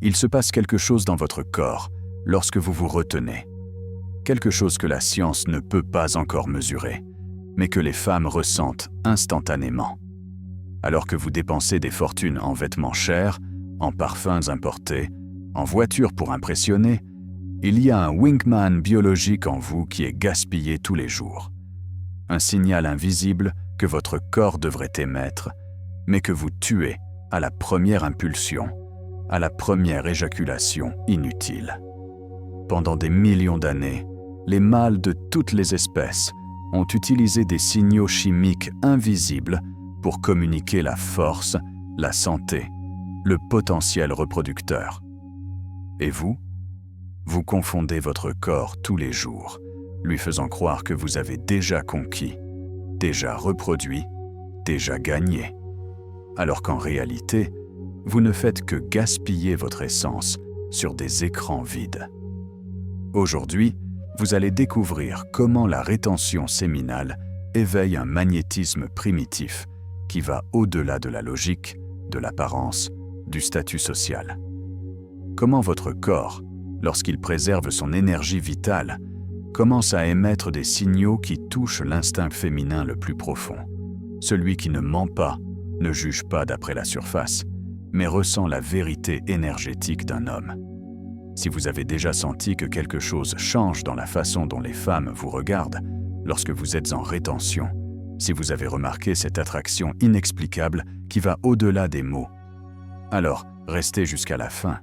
Il se passe quelque chose dans votre corps lorsque vous vous retenez. Quelque chose que la science ne peut pas encore mesurer, mais que les femmes ressentent instantanément. Alors que vous dépensez des fortunes en vêtements chers, en parfums importés, en voitures pour impressionner, il y a un wingman biologique en vous qui est gaspillé tous les jours. Un signal invisible que votre corps devrait émettre, mais que vous tuez à la première impulsion, à la première éjaculation inutile. Pendant des millions d'années, les mâles de toutes les espèces ont utilisé des signaux chimiques invisibles pour communiquer la force, la santé, le potentiel reproducteur. Et vous? Vous confondez votre corps tous les jours, lui faisant croire que vous avez déjà conquis, déjà reproduit, déjà gagné, alors qu'en réalité, vous ne faites que gaspiller votre essence sur des écrans vides. Aujourd'hui, vous allez découvrir comment la rétention séminale éveille un magnétisme primitif qui va au-delà de la logique, de l'apparence, du statut social. Comment votre corps, lorsqu'il préserve son énergie vitale, commence à émettre des signaux qui touchent l'instinct féminin le plus profond, celui qui ne ment pas, ne juge pas d'après la surface, mais ressent la vérité énergétique d'un homme. Si vous avez déjà senti que quelque chose change dans la façon dont les femmes vous regardent lorsque vous êtes en rétention, si vous avez remarqué cette attraction inexplicable qui va au-delà des mots, alors restez jusqu'à la fin,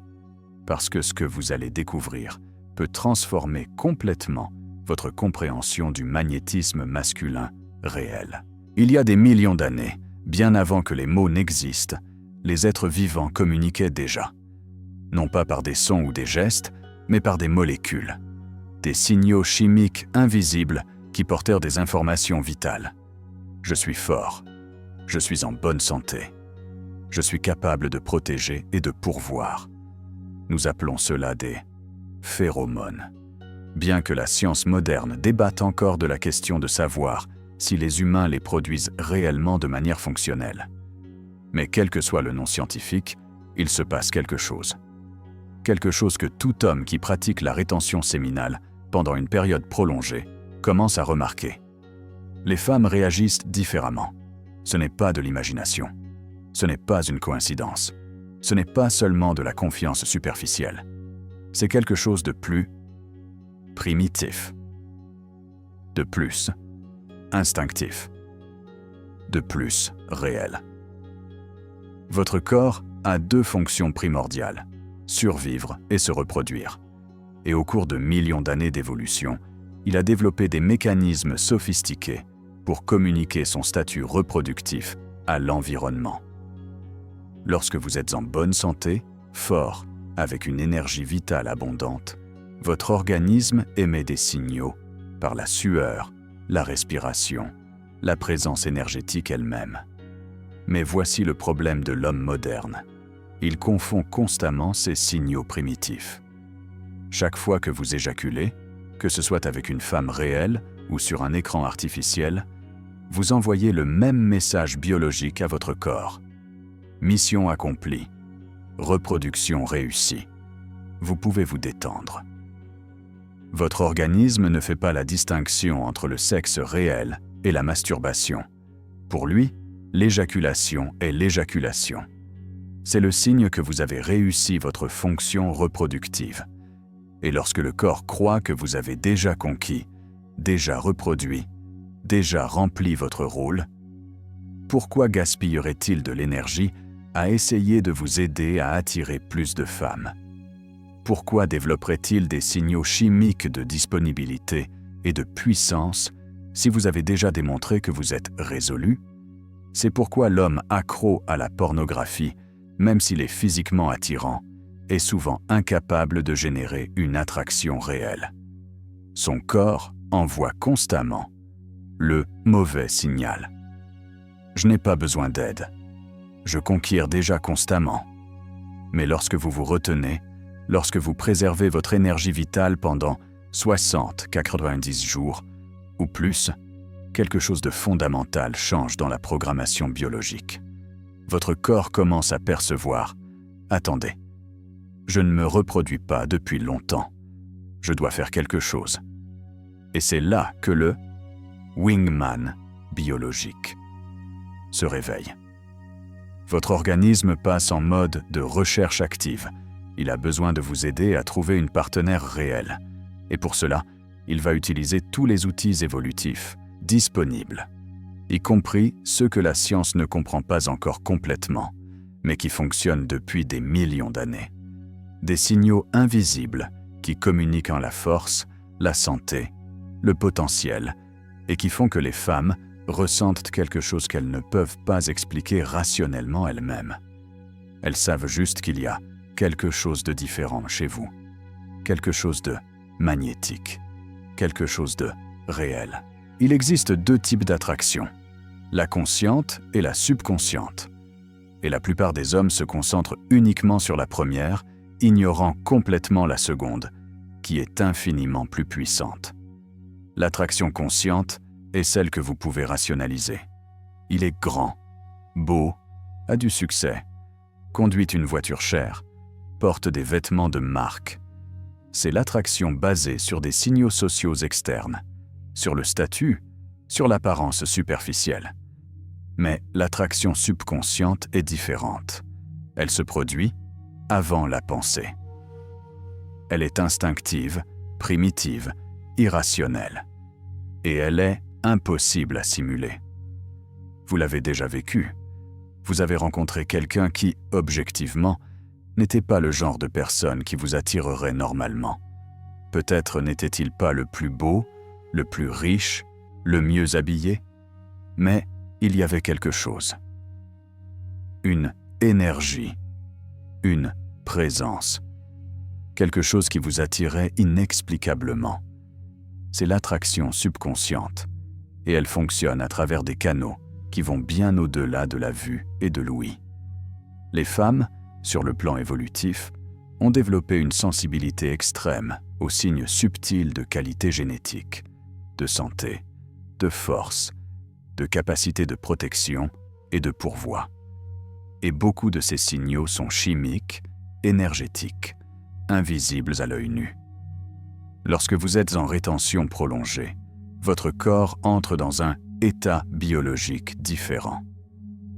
parce que ce que vous allez découvrir peut transformer complètement votre compréhension du magnétisme masculin réel. Il y a des millions d'années, bien avant que les mots n'existent, les êtres vivants communiquaient déjà. Non pas par des sons ou des gestes, mais par des molécules. Des signaux chimiques invisibles qui portèrent des informations vitales. Je suis fort. Je suis en bonne santé. Je suis capable de protéger et de pourvoir. Nous appelons cela des phéromones. Bien que la science moderne débatte encore de la question de savoir si les humains les produisent réellement de manière fonctionnelle. Mais quel que soit le nom scientifique, il se passe quelque chose. Quelque chose que tout homme qui pratique la rétention séminale pendant une période prolongée commence à remarquer. Les femmes réagissent différemment. Ce n'est pas de l'imagination. Ce n'est pas une coïncidence. Ce n'est pas seulement de la confiance superficielle. C'est quelque chose de plus primitif, de plus instinctif, de plus réel. Votre corps a deux fonctions primordiales, survivre et se reproduire. Et au cours de millions d'années d'évolution, il a développé des mécanismes sophistiqués pour communiquer son statut reproductif à l'environnement. Lorsque vous êtes en bonne santé, fort, avec une énergie vitale abondante, votre organisme émet des signaux par la sueur, la respiration, la présence énergétique elle-même. Mais voici le problème de l'homme moderne. Il confond constamment ces signaux primitifs. Chaque fois que vous éjaculez, que ce soit avec une femme réelle ou sur un écran artificiel, vous envoyez le même message biologique à votre corps. Mission accomplie. Reproduction réussie. Vous pouvez vous détendre. Votre organisme ne fait pas la distinction entre le sexe réel et la masturbation. Pour lui, l'éjaculation est l'éjaculation. C'est le signe que vous avez réussi votre fonction reproductive. Et lorsque le corps croit que vous avez déjà conquis, déjà reproduit, déjà rempli votre rôle, pourquoi gaspillerait-il de l'énergie à essayer de vous aider à attirer plus de femmes? Pourquoi développerait-il des signaux chimiques de disponibilité et de puissance si vous avez déjà démontré que vous êtes résolu? C'est pourquoi l'homme accro à la pornographie, même s'il est physiquement attirant, est souvent incapable de générer une attraction réelle. Son corps envoie constamment le mauvais signal. Je n'ai pas besoin d'aide. Je conquiers déjà constamment. Mais lorsque vous vous retenez, lorsque vous préservez votre énergie vitale pendant 60-90 jours ou plus, quelque chose de fondamental change dans la programmation biologique. Votre corps commence à percevoir « Attendez, Je ne me reproduis pas depuis longtemps. Je dois faire quelque chose. Et c'est là que le wingman biologique se réveille. Votre organisme passe en mode de recherche active. Il a besoin de vous aider à trouver une partenaire réelle. Et pour cela, il va utiliser tous les outils évolutifs disponibles, y compris ceux que la science ne comprend pas encore complètement, mais qui fonctionnent depuis des millions d'années. Des signaux invisibles qui communiquent en la force, la santé, le potentiel, et qui font que les femmes ressentent quelque chose qu'elles ne peuvent pas expliquer rationnellement elles-mêmes. Elles savent juste qu'il y a quelque chose de différent chez vous, quelque chose de magnétique, quelque chose de réel. Il existe deux types d'attraction, la consciente et la subconsciente. Et la plupart des hommes se concentrent uniquement sur la première, ignorant complètement la seconde, qui est infiniment plus puissante. L'attraction consciente est celle que vous pouvez rationaliser. Il est grand, beau, a du succès, conduit une voiture chère, porte des vêtements de marque. C'est l'attraction basée sur des signaux sociaux externes, sur le statut, sur l'apparence superficielle. Mais l'attraction subconsciente est différente. Elle se produit avant la pensée. Elle est instinctive, primitive, irrationnelle. Et elle est impossible à simuler. Vous l'avez déjà vécu. Vous avez rencontré quelqu'un qui, objectivement, n'était pas le genre de personne qui vous attirerait normalement. Peut-être n'était-il pas le plus beau, le plus riche, le mieux habillé, mais il y avait quelque chose. Une énergie, une présence, quelque chose qui vous attirait inexplicablement. C'est l'attraction subconsciente, et elle fonctionne à travers des canaux qui vont bien au-delà de la vue et de l'ouïe. Les femmes, sur le plan évolutif, ont développé une sensibilité extrême aux signes subtils de qualité génétique, de santé, de force, de capacité de protection et de pourvoi. Et beaucoup de ces signaux sont chimiques, énergétiques, invisibles à l'œil nu. Lorsque vous êtes en rétention prolongée, votre corps entre dans un état biologique différent.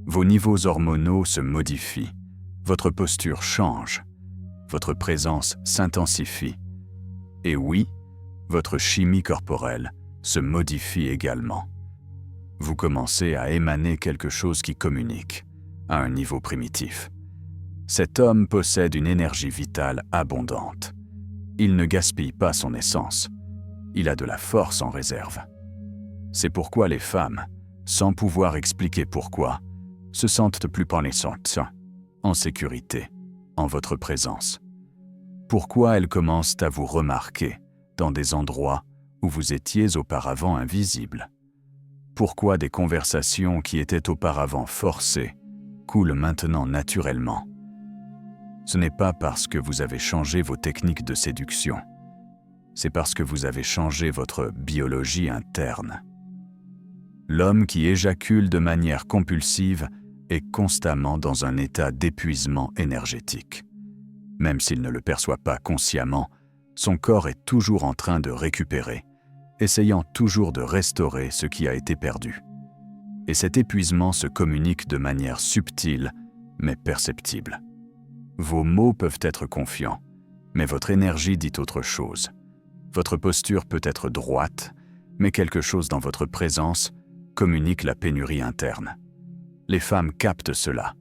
Vos niveaux hormonaux se modifient, votre posture change, votre présence s'intensifie. Et oui, votre chimie corporelle se modifie également. Vous commencez à émaner quelque chose qui communique, à un niveau primitif. Cet homme possède une énergie vitale abondante. Il ne gaspille pas son essence. Il a de la force en réserve. C'est pourquoi les femmes, sans pouvoir expliquer pourquoi, se sentent plus pensantes, en sécurité, en votre présence. Pourquoi elles commencent à vous remarquer dans des endroits où vous étiez auparavant invisible? Pourquoi des conversations qui étaient auparavant forcées coulent maintenant naturellement? Ce n'est pas parce que vous avez changé vos techniques de séduction. C'est parce que vous avez changé votre biologie interne. L'homme qui éjacule de manière compulsive est constamment dans un état d'épuisement énergétique. Même s'il ne le perçoit pas consciemment, son corps est toujours en train de récupérer, essayant toujours de restaurer ce qui a été perdu. Et cet épuisement se communique de manière subtile, mais perceptible. Vos mots peuvent être confiants, mais votre énergie dit autre chose. Votre posture peut être droite, mais quelque chose dans votre présence communique la pénurie interne. Les femmes captent cela.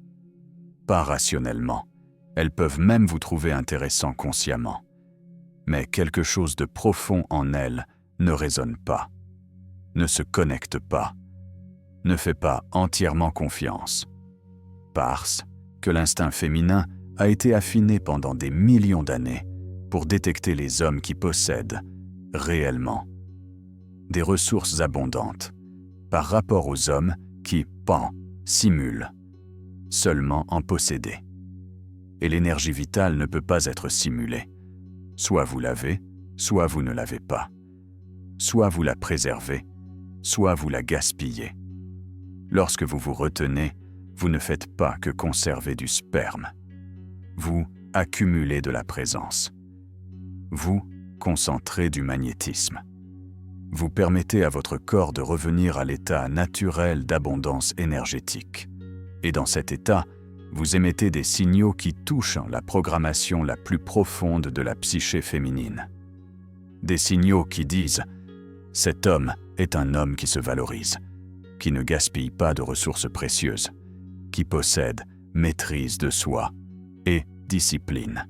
Pas rationnellement. Elles peuvent même vous trouver intéressant consciemment. Mais quelque chose de profond en elles ne résonne pas, ne se connecte pas, ne fait pas entièrement confiance. Parce que l'instinct féminin a été affiné pendant des millions d'années pour détecter les hommes qui possèdent, réellement, des ressources abondantes, par rapport aux hommes qui, simulent, seulement en posséder. Et l'énergie vitale ne peut pas être simulée. Soit vous l'avez, soit vous ne l'avez pas. Soit vous la préservez, soit vous la gaspillez. Lorsque vous vous retenez, vous ne faites pas que conserver du sperme. Vous accumuler de la présence. Vous concentrez du magnétisme. Vous permettez à votre corps de revenir à l'état naturel d'abondance énergétique. Et dans cet état, vous émettez des signaux qui touchent la programmation la plus profonde de la psyché féminine. Des signaux qui disent « Cet homme est un homme qui se valorise, qui ne gaspille pas de ressources précieuses, qui possède maîtrise de soi et discipline. »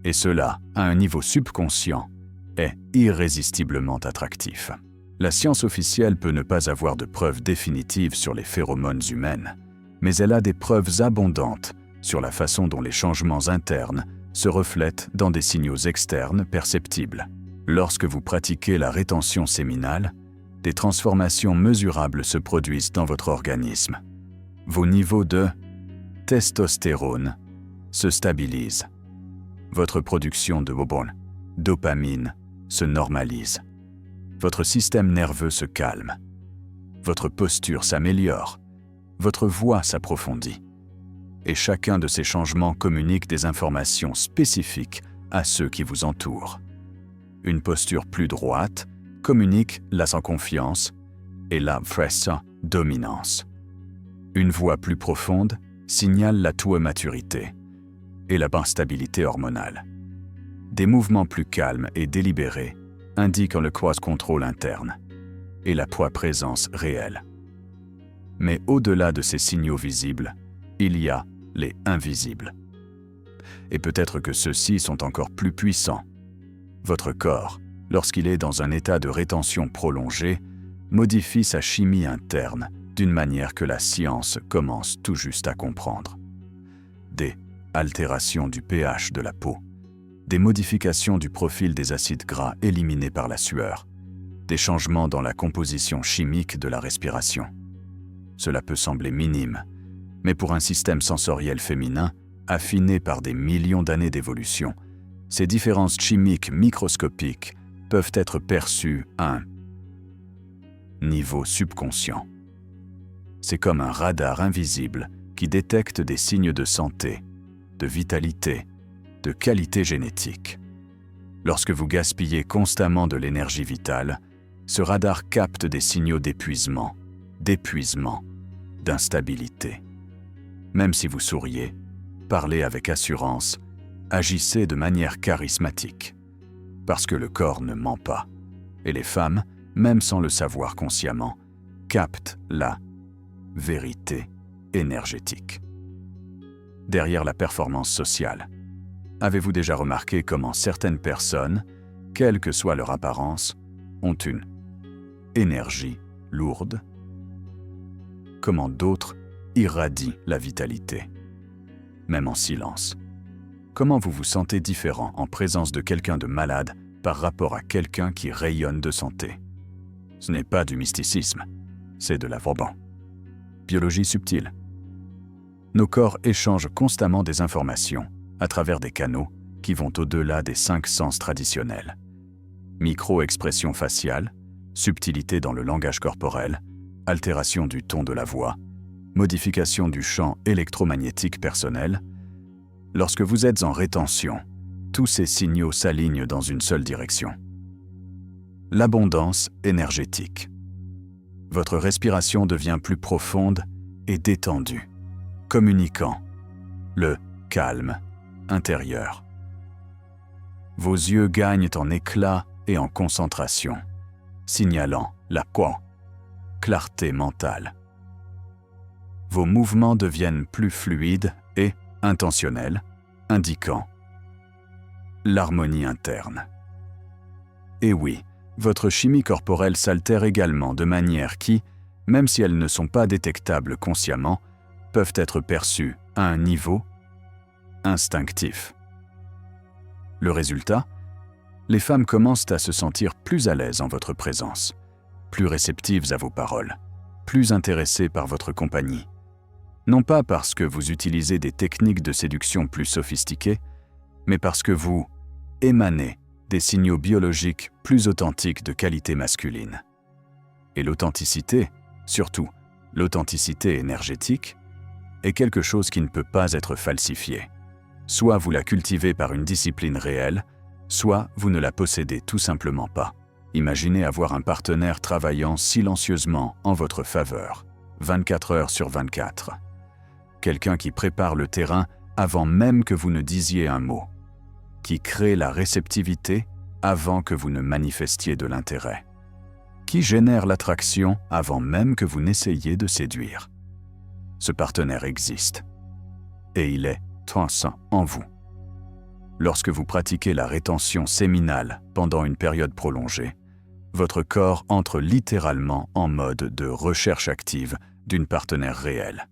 Et cela, à un niveau subconscient, est irrésistiblement attractif. La science officielle peut ne pas avoir de preuves définitives sur les phéromones humaines, mais elle a des preuves abondantes sur la façon dont les changements internes se reflètent dans des signaux externes perceptibles. Lorsque vous pratiquez la rétention séminale, des transformations mesurables se produisent dans votre organisme. Vos niveaux de testostérone se stabilisent. Votre production de dopamine se normalise. Votre système nerveux se calme. Votre posture s'améliore. Votre voix s'approfondit. Et chacun de ces changements communique des informations spécifiques à ceux qui vous entourent. Une posture plus droite communique la sans-confiance et la dominance. Une voix plus profonde signale la maturité et la stabilité hormonale. Des mouvements plus calmes et délibérés indiquent le cross-contrôle interne et la présence réelle. Mais au-delà de ces signaux visibles, il y a les invisibles. Et peut-être que ceux-ci sont encore plus puissants. Votre corps, lorsqu'il est dans un état de rétention prolongée, modifie sa chimie interne d'une manière que la science commence tout juste à comprendre. Des altérations du pH de la peau, des modifications du profil des acides gras éliminés par la sueur, des changements dans la composition chimique de la respiration. Cela peut sembler minime, mais pour un système sensoriel féminin, affiné par des millions d'années d'évolution, ces différences chimiques microscopiques peuvent être perçues à un niveau subconscient. C'est comme un radar invisible qui détecte des signes de santé, de vitalité, de qualité génétique. Lorsque vous gaspillez constamment de l'énergie vitale, ce radar capte des signaux d'épuisement, d'instabilité. Même si vous souriez, parlez avec assurance, agissez de manière charismatique. Parce que le corps ne ment pas. Et les femmes, même sans le savoir consciemment, captent la vérité énergétique. Derrière la performance sociale, avez-vous déjà remarqué comment certaines personnes, quelle que soit leur apparence, ont une énergie lourde? Comment d'autres irradient la vitalité, même en silence? Comment vous vous sentez différent en présence de quelqu'un de malade par rapport à quelqu'un qui rayonne de santé? Ce n'est pas du mysticisme, c'est de la biologie subtile. Nos corps échangent constamment des informations à travers des canaux qui vont au-delà des 5 sens traditionnels. Micro-expression faciale, subtilité dans le langage corporel, altération du ton de la voix, modification du champ électromagnétique personnel. Lorsque vous êtes en rétention, tous ces signaux s'alignent dans une seule direction. L'abondance énergétique. Votre respiration devient plus profonde et détendue, communiquant le calme intérieur. Vos yeux gagnent en éclat et en concentration, signalant la clarté mentale. Vos mouvements deviennent plus fluides et intentionnels, indiquant l'harmonie interne. Et oui, votre chimie corporelle s'altère également de manière qui, même si elles ne sont pas détectables consciemment, peuvent être perçues à un niveau instinctif. Le résultat? Les femmes commencent à se sentir plus à l'aise en votre présence, plus réceptives à vos paroles, plus intéressées par votre compagnie. Non pas parce que vous utilisez des techniques de séduction plus sophistiquées, mais parce que vous émanez des signaux biologiques plus authentiques de qualité masculine. Et l'authenticité, surtout l'authenticité énergétique, est quelque chose qui ne peut pas être falsifié. Soit vous la cultivez par une discipline réelle, soit vous ne la possédez tout simplement pas. Imaginez avoir un partenaire travaillant silencieusement en votre faveur, 24 heures sur 24. Quelqu'un qui prépare le terrain avant même que vous ne disiez un mot, qui crée la réceptivité avant que vous ne manifestiez de l'intérêt, qui génère l'attraction avant même que vous n'essayiez de séduire. Ce partenaire existe, et il est transcendant en vous. Lorsque vous pratiquez la rétention séminale pendant une période prolongée, votre corps entre littéralement en mode de recherche active d'une partenaire réelle.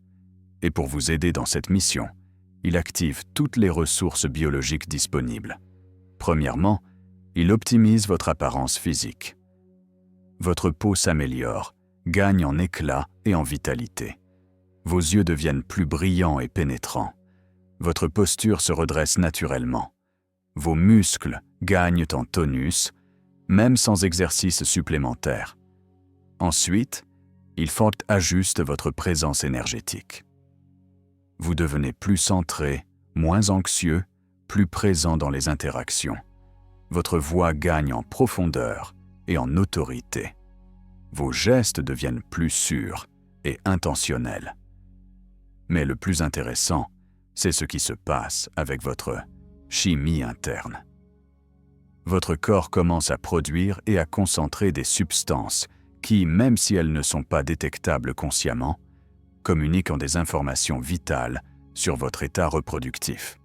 Et pour vous aider dans cette mission, il active toutes les ressources biologiques disponibles. Premièrement, il optimise votre apparence physique. Votre peau s'améliore, gagne en éclat et en vitalité. Vos yeux deviennent plus brillants et pénétrants. Votre posture se redresse naturellement. Vos muscles gagnent en tonus, même sans exercice supplémentaire. Ensuite, il ajuste votre présence énergétique. Vous devenez plus centré, moins anxieux, plus présent dans les interactions. Votre voix gagne en profondeur et en autorité. Vos gestes deviennent plus sûrs et intentionnels. Mais le plus intéressant, c'est ce qui se passe avec votre chimie interne. Votre corps commence à produire et à concentrer des substances qui, même si elles ne sont pas détectables consciemment, communiquent en des informations vitales sur votre état reproductif.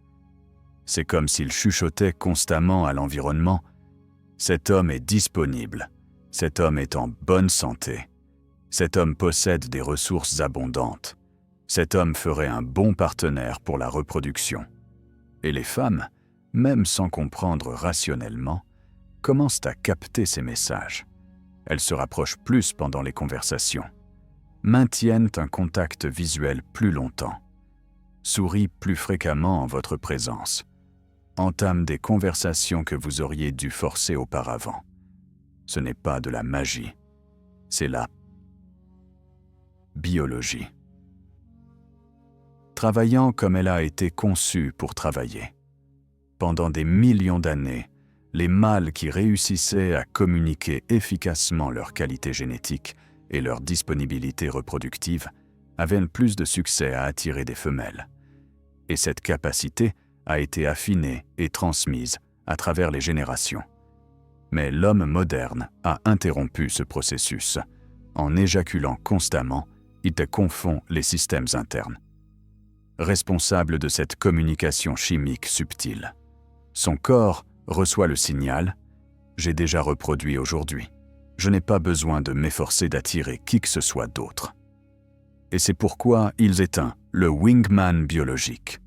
C'est comme s'il chuchotait constamment à l'environnement « Cet homme est disponible, cet homme est en bonne santé, cet homme possède des ressources abondantes, cet homme ferait un bon partenaire pour la reproduction. » Et les femmes, même sans comprendre rationnellement, commencent à capter ces messages. Elles se rapprochent plus pendant les conversations, maintiennent un contact visuel plus longtemps, sourient plus fréquemment en votre présence, entament des conversations que vous auriez dû forcer auparavant. Ce n'est pas de la magie, c'est la biologie. Travaillant comme elle a été conçue pour travailler. Pendant des millions d'années, les mâles qui réussissaient à communiquer efficacement leur qualité génétique et leur disponibilité reproductive avaient plus de succès à attirer des femelles. Et cette capacité a été affinée et transmise à travers les générations. Mais l'homme moderne a interrompu ce processus. En éjaculant constamment, il confond les systèmes internes. Responsable de cette communication chimique subtile. Son corps reçoit le signal « J'ai déjà reproduit aujourd'hui. Je n'ai pas besoin de m'efforcer d'attirer qui que ce soit d'autre. » Et c'est pourquoi il éteint le wingman biologique.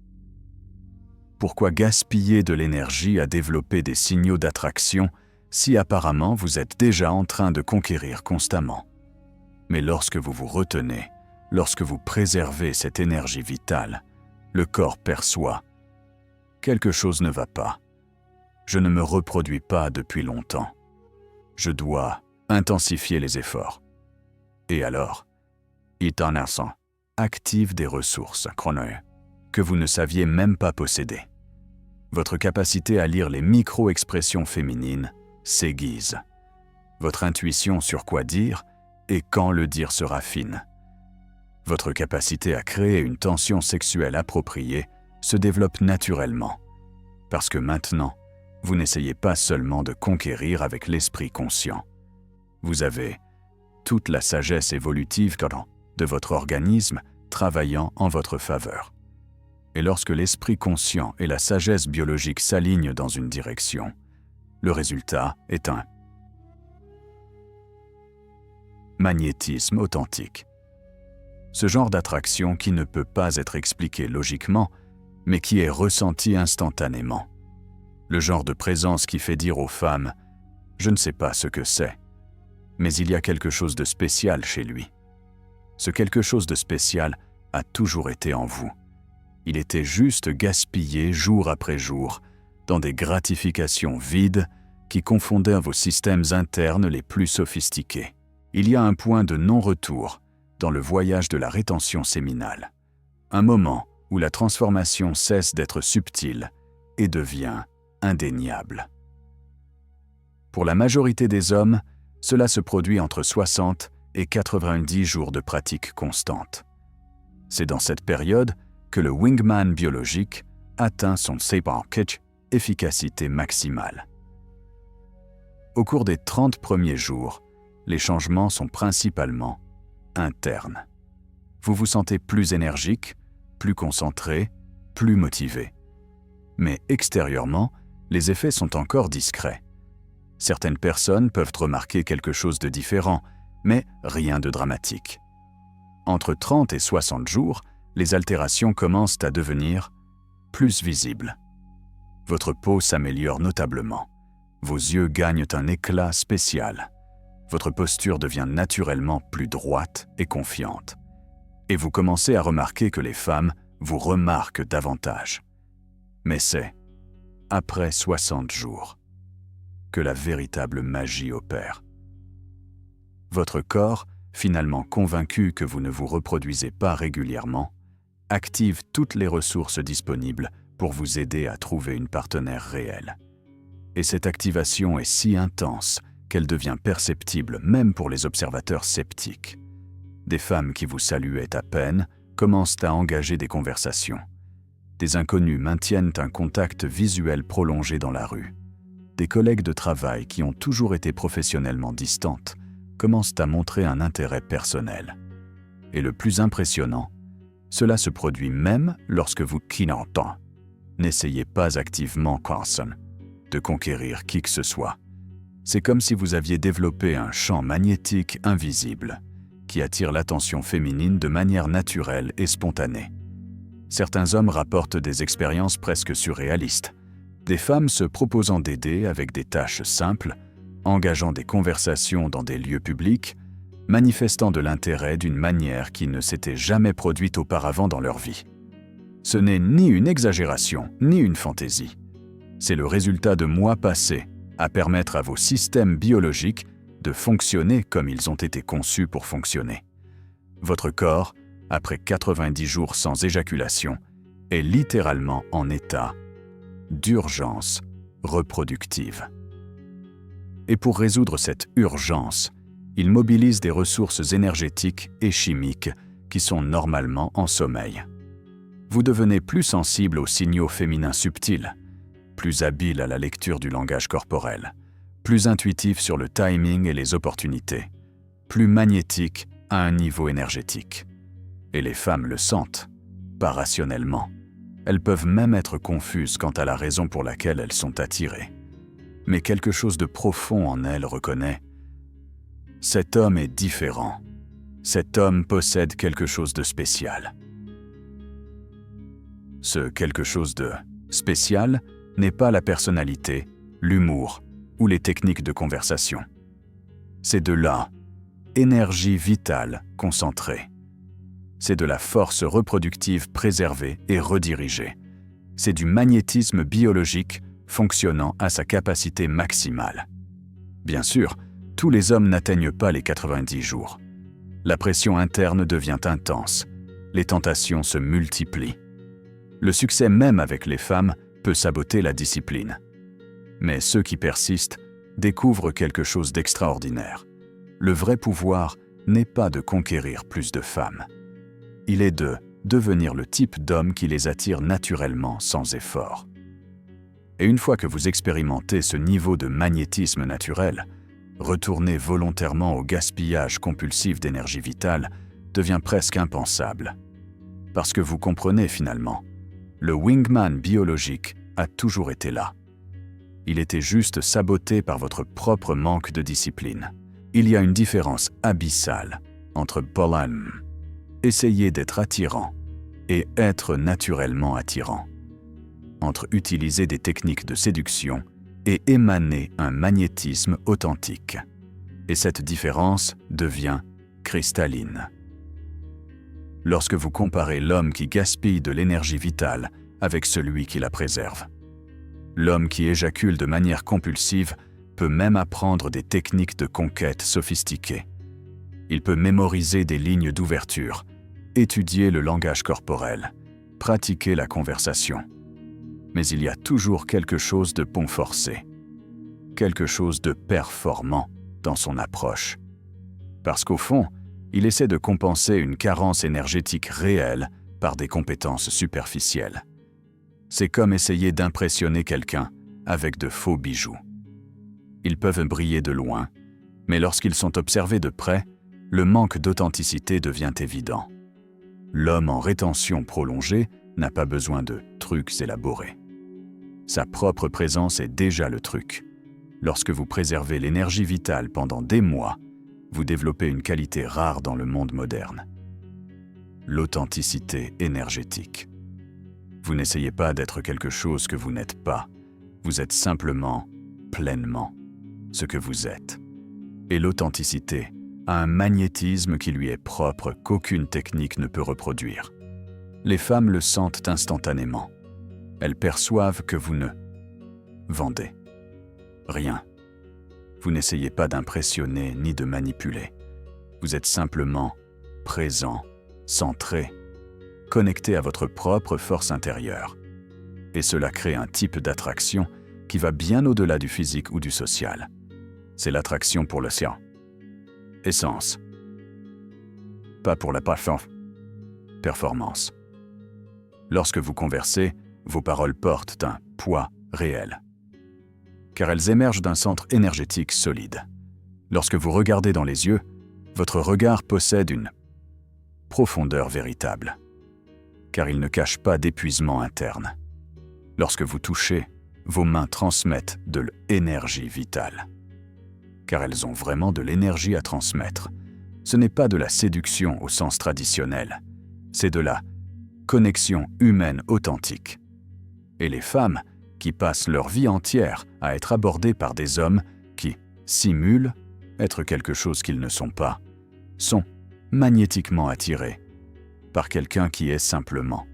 Pourquoi gaspiller de l'énergie à développer des signaux d'attraction si apparemment vous êtes déjà en train de conquérir constamment? Mais lorsque vous vous retenez, lorsque vous préservez cette énergie vitale, le corps perçoit « Quelque chose ne va pas. Je ne me reproduis pas depuis longtemps. Je dois intensifier les efforts. » Et alors, Itanarsan active des ressources chronoïdes que vous ne saviez même pas posséder. Votre capacité à lire les micro-expressions féminines s'aiguise. Votre intuition sur quoi dire et quand le dire se raffine. Votre capacité à créer une tension sexuelle appropriée se développe naturellement, parce que maintenant, vous n'essayez pas seulement de conquérir avec l'esprit conscient. Vous avez toute la sagesse évolutive de votre organisme travaillant en votre faveur. Et lorsque l'esprit conscient et la sagesse biologique s'alignent dans une direction, le résultat est un magnétisme authentique. Ce genre d'attraction qui ne peut pas être expliqué logiquement, mais qui est ressenti instantanément. Le genre de présence qui fait dire aux femmes « Je ne sais pas ce que c'est, mais il y a quelque chose de spécial chez lui. » Ce quelque chose de spécial a toujours été en vous. Il était juste gaspillé jour après jour dans des gratifications vides qui confondaient vos systèmes internes les plus sophistiqués. Il y a un point de non-retour dans le voyage de la rétention séminale. Un moment où la transformation cesse d'être subtile et devient indéniable. Pour la majorité des hommes, cela se produit entre 60 et 90 jours de pratique constante. C'est dans cette période que le wingman biologique atteint son efficacité maximale. Au cours des 30 premiers jours, les changements sont principalement internes. Vous vous sentez plus énergique, plus concentré, plus motivé. Mais extérieurement, les effets sont encore discrets. Certaines personnes peuvent remarquer quelque chose de différent, mais rien de dramatique. Entre 30 et 60 jours, les altérations commencent à devenir plus visibles. Votre peau s'améliore notablement. Vos yeux gagnent un éclat spécial. Votre posture devient naturellement plus droite et confiante. Et vous commencez à remarquer que les femmes vous remarquent davantage. Mais c'est après 60 jours que la véritable magie opère. Votre corps, finalement convaincu que vous ne vous reproduisez pas régulièrement, active toutes les ressources disponibles pour vous aider à trouver une partenaire réelle. Et cette activation est si intense qu'elle devient perceptible même pour les observateurs sceptiques. Des femmes qui vous saluaient à peine commencent à engager des conversations. Des inconnus maintiennent un contact visuel prolongé dans la rue. Des collègues de travail qui ont toujours été professionnellement distantes commencent à montrer un intérêt personnel. Et le plus impressionnant, cela se produit même lorsque vous n'essayez pas activement de conquérir qui que ce soit. C'est comme si vous aviez développé un champ magnétique invisible qui attire l'attention féminine de manière naturelle et spontanée. Certains hommes rapportent des expériences presque surréalistes. Des femmes se proposant d'aider avec des tâches simples, engageant des conversations dans des lieux publics, manifestant de l'intérêt d'une manière qui ne s'était jamais produite auparavant dans leur vie. Ce n'est ni une exagération, ni une fantaisie. C'est le résultat de mois passés à permettre à vos systèmes biologiques de fonctionner comme ils ont été conçus pour fonctionner. Votre corps, après 90 jours sans éjaculation, est littéralement en état d'urgence reproductive. Et pour résoudre cette urgence, il mobilise des ressources énergétiques et chimiques qui sont normalement en sommeil. Vous devenez plus sensible aux signaux féminins subtils, plus habile à la lecture du langage corporel, plus intuitif sur le timing et les opportunités, plus magnétique à un niveau énergétique. Et les femmes le sentent, pas rationnellement. Elles peuvent même être confuses quant à la raison pour laquelle elles sont attirées. Mais quelque chose de profond en elles reconnaît « Cet homme est différent. Cet homme possède quelque chose de spécial. » Ce quelque chose de spécial n'est pas la personnalité, l'humour ou les techniques de conversation. C'est de la énergie vitale concentrée. C'est de la force reproductive préservée et redirigée. C'est du magnétisme biologique fonctionnant à sa capacité maximale. Bien sûr, tous les hommes n'atteignent pas les 90 jours. La pression interne devient intense. Les tentations se multiplient. Le succès même avec les femmes peut saboter la discipline. Mais ceux qui persistent découvrent quelque chose d'extraordinaire. Le vrai pouvoir n'est pas de conquérir plus de femmes. Il est de devenir le type d'homme qui les attire naturellement sans effort. Et une fois que vous expérimentez ce niveau de magnétisme naturel, retourner volontairement au gaspillage compulsif d'énergie vitale devient presque impensable. Parce que vous comprenez finalement, le wingman biologique a toujours été là. Il était juste saboté par votre propre manque de discipline. Il y a une différence abyssale entre essayer d'être attirant et être naturellement attirant, entre utiliser des techniques de séduction et émaner un magnétisme authentique. Et cette différence devient cristalline. Lorsque vous comparez l'homme qui gaspille de l'énergie vitale avec celui qui la préserve. L'homme qui éjacule de manière compulsive peut même apprendre des techniques de conquête sophistiquées. Il peut mémoriser des lignes d'ouverture, étudier le langage corporel, pratiquer la conversation. Mais il y a toujours quelque chose de bon forcé, quelque chose de performant dans son approche. Parce qu'au fond, il essaie de compenser une carence énergétique réelle par des compétences superficielles. C'est comme essayer d'impressionner quelqu'un avec de faux bijoux. Ils peuvent briller de loin, mais lorsqu'ils sont observés de près, le manque d'authenticité devient évident. L'homme en rétention prolongée n'a pas besoin de trucs élaborés. Sa propre présence est déjà le truc. Lorsque vous préservez l'énergie vitale pendant des mois, vous développez une qualité rare dans le monde moderne. L'authenticité énergétique. Vous n'essayez pas d'être quelque chose que vous n'êtes pas. Vous êtes simplement, pleinement, ce que vous êtes. Et l'authenticité a un magnétisme qui lui est propre qu'aucune technique ne peut reproduire. Les femmes le sentent instantanément. Elles perçoivent que vous ne vendez rien. Vous n'essayez pas d'impressionner ni de manipuler. Vous êtes simplement présent, centré, connecté à votre propre force intérieure. Et cela crée un type d'attraction qui va bien au-delà du physique ou du social. C'est l'attraction pour le sien. Essence. Pas pour la performance. Lorsque vous conversez, vos paroles portent un poids réel. Car elles émergent d'un centre énergétique solide. Lorsque vous regardez dans les yeux, votre regard possède une profondeur véritable. Car il ne cache pas d'épuisement interne. Lorsque vous touchez, vos mains transmettent de l'énergie vitale. Car elles ont vraiment de l'énergie à transmettre. Ce n'est pas de la séduction au sens traditionnel, c'est de la connexion humaine authentique. Et les femmes, qui passent leur vie entière à être abordées par des hommes qui simulent être quelque chose qu'ils ne sont pas, sont magnétiquement attirées par quelqu'un qui est simplement,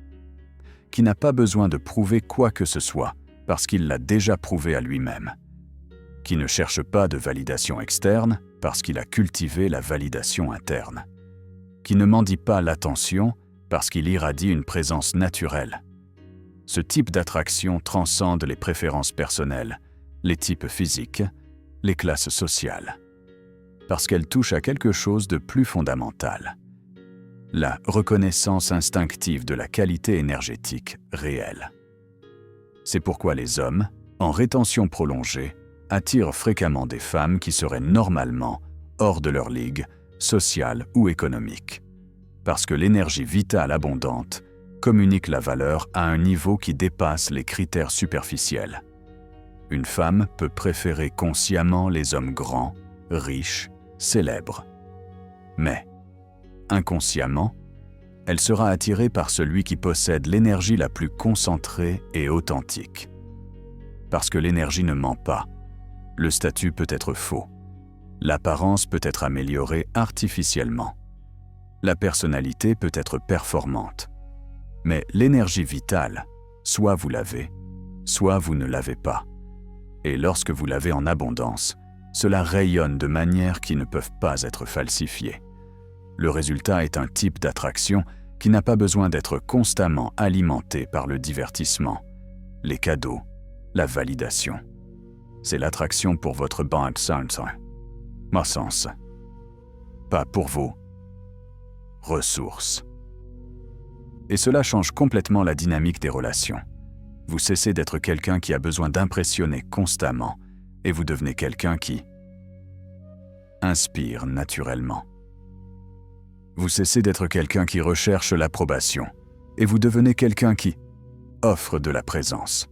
qui n'a pas besoin de prouver quoi que ce soit parce qu'il l'a déjà prouvé à lui-même, qui ne cherche pas de validation externe parce qu'il a cultivé la validation interne, qui ne mendie pas l'attention parce qu'il irradie une présence naturelle. Ce type d'attraction transcende les préférences personnelles, les types physiques, les classes sociales, parce qu'elle touche à quelque chose de plus fondamental, la reconnaissance instinctive de la qualité énergétique réelle. C'est pourquoi les hommes, en rétention prolongée, attirent fréquemment des femmes qui seraient normalement hors de leur ligue, sociale ou économique, parce que l'énergie vitale abondante communique la valeur à un niveau qui dépasse les critères superficiels. Une femme peut préférer consciemment les hommes grands, riches, célèbres. Mais, inconsciemment, elle sera attirée par celui qui possède l'énergie la plus concentrée et authentique. Parce que l'énergie ne ment pas, le statut peut être faux, l'apparence peut être améliorée artificiellement, la personnalité peut être performante. Mais l'énergie vitale, soit vous l'avez, soit vous ne l'avez pas. Et lorsque vous l'avez en abondance, cela rayonne de manières qui ne peuvent pas être falsifiées. Le résultat est un type d'attraction qui n'a pas besoin d'être constamment alimenté par le divertissement, les cadeaux, la validation. C'est l'attraction pour votre bank ma sens, pas pour vos ressources. Et cela change complètement la dynamique des relations. Vous cessez d'être quelqu'un qui a besoin d'impressionner constamment et vous devenez quelqu'un qui inspire naturellement. Vous cessez d'être quelqu'un qui recherche l'approbation et vous devenez quelqu'un qui offre de la présence.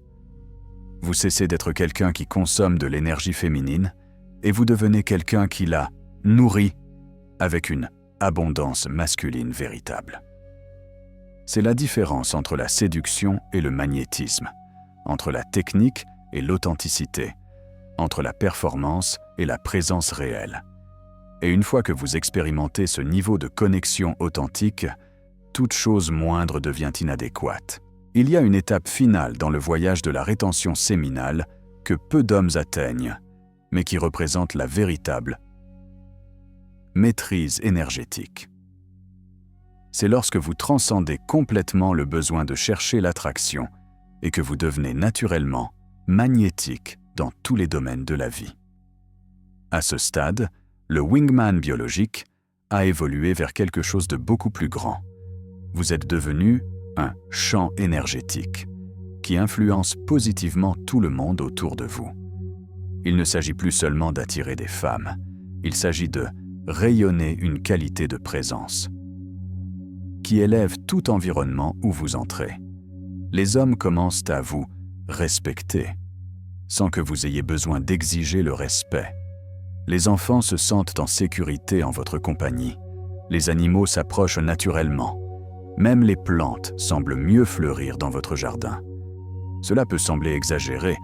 Vous cessez d'être quelqu'un qui consomme de l'énergie féminine et vous devenez quelqu'un qui la nourrit avec une abondance masculine véritable. C'est la différence entre la séduction et le magnétisme, entre la technique et l'authenticité, entre la performance et la présence réelle. Et une fois que vous expérimentez ce niveau de connexion authentique, toute chose moindre devient inadéquate. Il y a une étape finale dans le voyage de la rétention séminale que peu d'hommes atteignent, mais qui représente la véritable maîtrise énergétique. c'est lorsque vous transcendez complètement le besoin de chercher l'attraction et que vous devenez naturellement magnétique dans tous les domaines de la vie. À ce stade, le wingman biologique a évolué vers quelque chose de beaucoup plus grand. Vous êtes devenu un champ énergétique qui influence positivement tout le monde autour de vous. Il ne s'agit plus seulement d'attirer des femmes, il s'agit de rayonner une qualité de présence qui élève tout environnement où vous entrez. Les hommes commencent à vous respecter, sans que vous ayez besoin d'exiger le respect. Les enfants se sentent en sécurité en votre compagnie. Les animaux s'approchent naturellement. Même les plantes semblent mieux fleurir dans votre jardin. Cela peut sembler exagéré,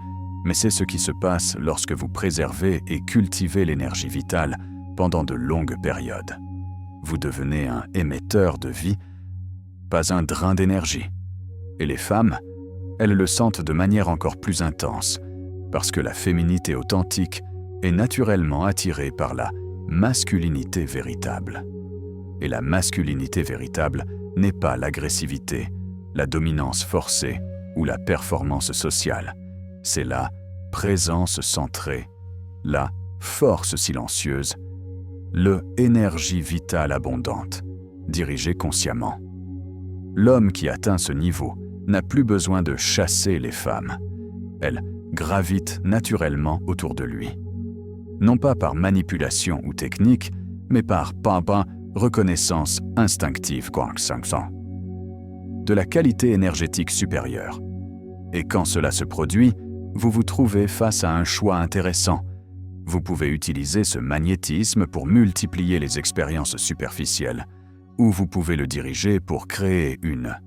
mais c'est ce qui se passe lorsque vous préservez et cultivez l'énergie vitale pendant de longues périodes. Vous devenez un émetteur de vie, pas un drain d'énergie. Et les femmes, elles le sentent de manière encore plus intense, parce que la féminité authentique est naturellement attirée par la masculinité véritable. Et la masculinité véritable n'est pas l'agressivité, la dominance forcée ou la performance sociale. C'est la présence centrée, la force silencieuse, l'énergie vitale abondante, dirigée consciemment. L'homme qui atteint ce niveau n'a plus besoin de chasser les femmes. Elles gravitent naturellement autour de lui. Non pas par manipulation ou technique, mais par reconnaissance instinctive, de la qualité énergétique supérieure. Et quand cela se produit, vous vous trouvez face à un choix intéressant. Vous pouvez utiliser ce magnétisme pour multiplier les expériences superficielles, ou vous pouvez le diriger pour créer une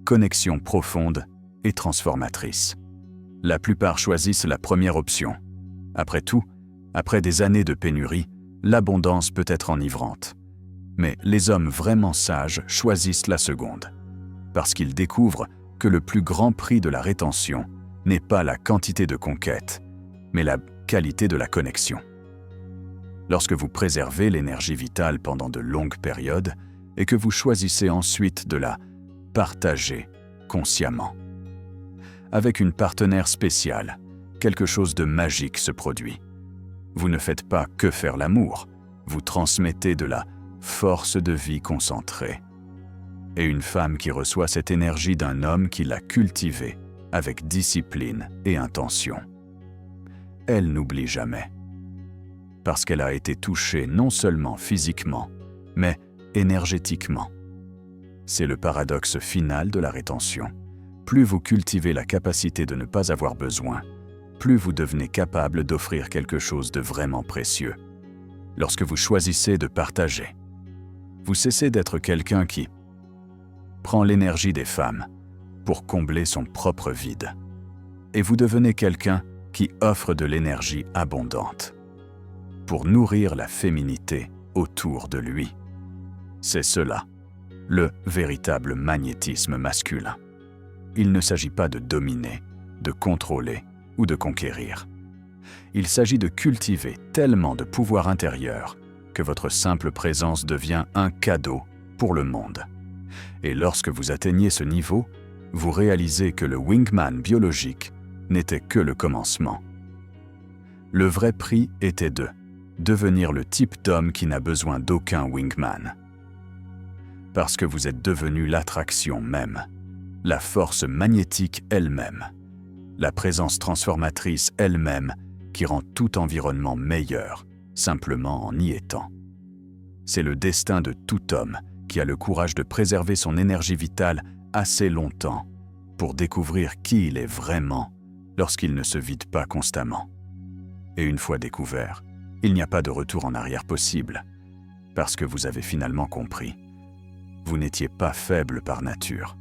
connexion profonde et transformatrice. La plupart choisissent la première option. Après tout, après des années de pénurie, l'abondance peut être enivrante. Mais les hommes vraiment sages choisissent la seconde, parce qu'ils découvrent que le plus grand prix de la rétention n'est pas la quantité de conquête, mais la qualité de la connexion. Lorsque vous préservez l'énergie vitale pendant de longues périodes et que vous choisissez ensuite de la partager consciemment. Avec une partenaire spéciale, quelque chose de magique se produit. Vous ne faites pas que faire l'amour, vous transmettez de la force de vie concentrée. Et une femme qui reçoit cette énergie d'un homme qui l'a cultivée avec discipline et intention. Elle n'oublie jamais. Parce qu'elle a été touchée non seulement physiquement, mais énergétiquement. C'est le paradoxe final de la rétention. Plus vous cultivez la capacité de ne pas avoir besoin, plus vous devenez capable d'offrir quelque chose de vraiment précieux. Lorsque vous choisissez de partager, vous cessez d'être quelqu'un qui prend l'énergie des femmes pour combler son propre vide. Et vous devenez quelqu'un qui offre de l'énergie abondante pour nourrir la féminité autour de lui. C'est cela, le véritable magnétisme masculin. Il ne s'agit pas de dominer, de contrôler ou de conquérir. Il s'agit de cultiver tellement de pouvoir intérieur que votre simple présence devient un cadeau pour le monde. Et lorsque vous atteignez ce niveau, vous réalisez que le wingman biologique n'était que le commencement. Le vrai prix était de devenir le type d'homme qui n'a besoin d'aucun wingman. Parce que vous êtes devenu l'attraction même, la force magnétique elle-même, la présence transformatrice elle-même qui rend tout environnement meilleur, simplement en y étant. C'est le destin de tout homme qui a le courage de préserver son énergie vitale assez longtemps pour découvrir qui il est vraiment lorsqu'il ne se vide pas constamment. Et une fois découvert, il n'y a pas de retour en arrière possible, parce que vous avez finalement compris. Vous n'étiez pas faible par nature.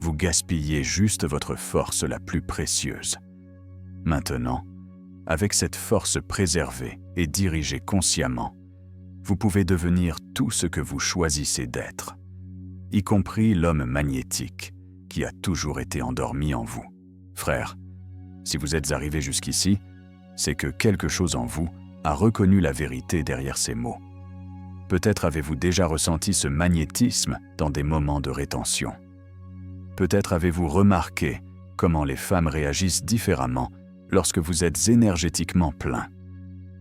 Vous gaspillez juste votre force la plus précieuse. Maintenant, avec cette force préservée et dirigée consciemment, vous pouvez devenir tout ce que vous choisissez d'être, y compris l'homme magnétique qui a toujours été endormi en vous. Frère, si vous êtes arrivé jusqu'ici, c'est que quelque chose en vous a reconnu la vérité derrière ces mots. Peut-être avez-vous déjà ressenti ce magnétisme dans des moments de rétention. Peut-être avez-vous remarqué comment les femmes réagissent différemment lorsque vous êtes énergétiquement plein.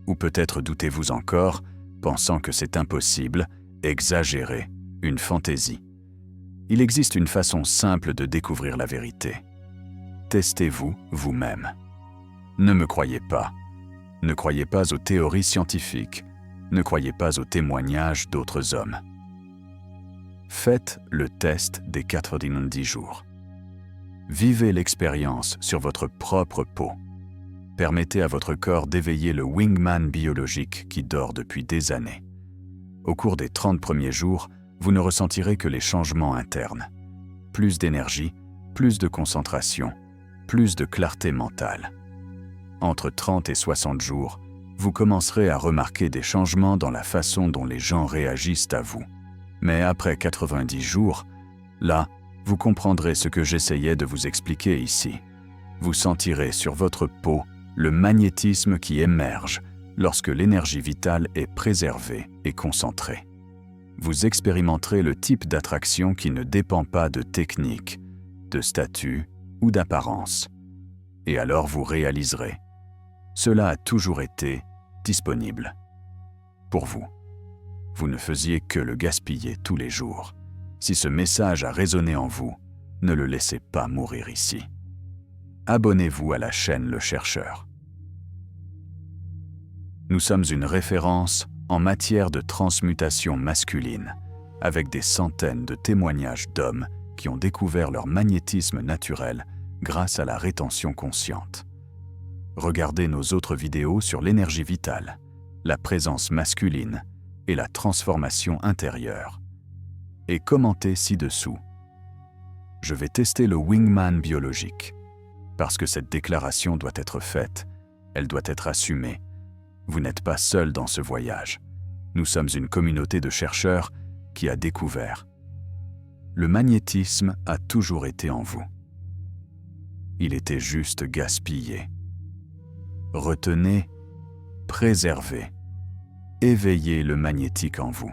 Ou peut-être doutez-vous encore, pensant que c'est impossible, exagéré, une fantaisie. Il existe une façon simple de découvrir la vérité. Testez-vous vous-même. Ne me croyez pas. Ne croyez pas aux théories scientifiques. Ne croyez pas aux témoignages d'autres hommes. Faites le test des 90 jours. Vivez l'expérience sur votre propre peau. Permettez à votre corps d'éveiller le wingman biologique qui dort depuis des années. Au cours des 30 premiers jours, vous ne ressentirez que les changements internes. Plus d'énergie, plus de concentration, plus de clarté mentale. Entre 30 et 60 jours, vous commencerez à remarquer des changements dans la façon dont les gens réagissent à vous. Mais après 90 jours, là, vous comprendrez ce que j'essayais de vous expliquer ici. Vous sentirez sur votre peau le magnétisme qui émerge lorsque l'énergie vitale est préservée et concentrée. Vous expérimenterez le type d'attraction qui ne dépend pas de technique, de statut ou d'apparence. Et alors vous réaliserez. Cela a toujours été disponible pour vous. Vous ne faisiez que le gaspiller tous les jours. Si ce message a résonné en vous, ne le laissez pas mourir ici. Abonnez-vous à la chaîne Le Chercheur. Nous sommes une référence en matière de transmutation masculine, avec des centaines de témoignages d'hommes qui ont découvert leur magnétisme naturel grâce à la rétention consciente. Regardez nos autres vidéos sur l'énergie vitale, la présence masculine et la transformation intérieure. Et commentez ci-dessous. Je vais tester le wingman biologique. Parce que cette déclaration doit être faite, elle doit être assumée. Vous n'êtes pas seul dans ce voyage. Nous sommes une communauté de chercheurs qui a découvert. Le magnétisme a toujours été en vous. Il était juste gaspillé. Retenez, préservez, éveillez le magnétique en vous.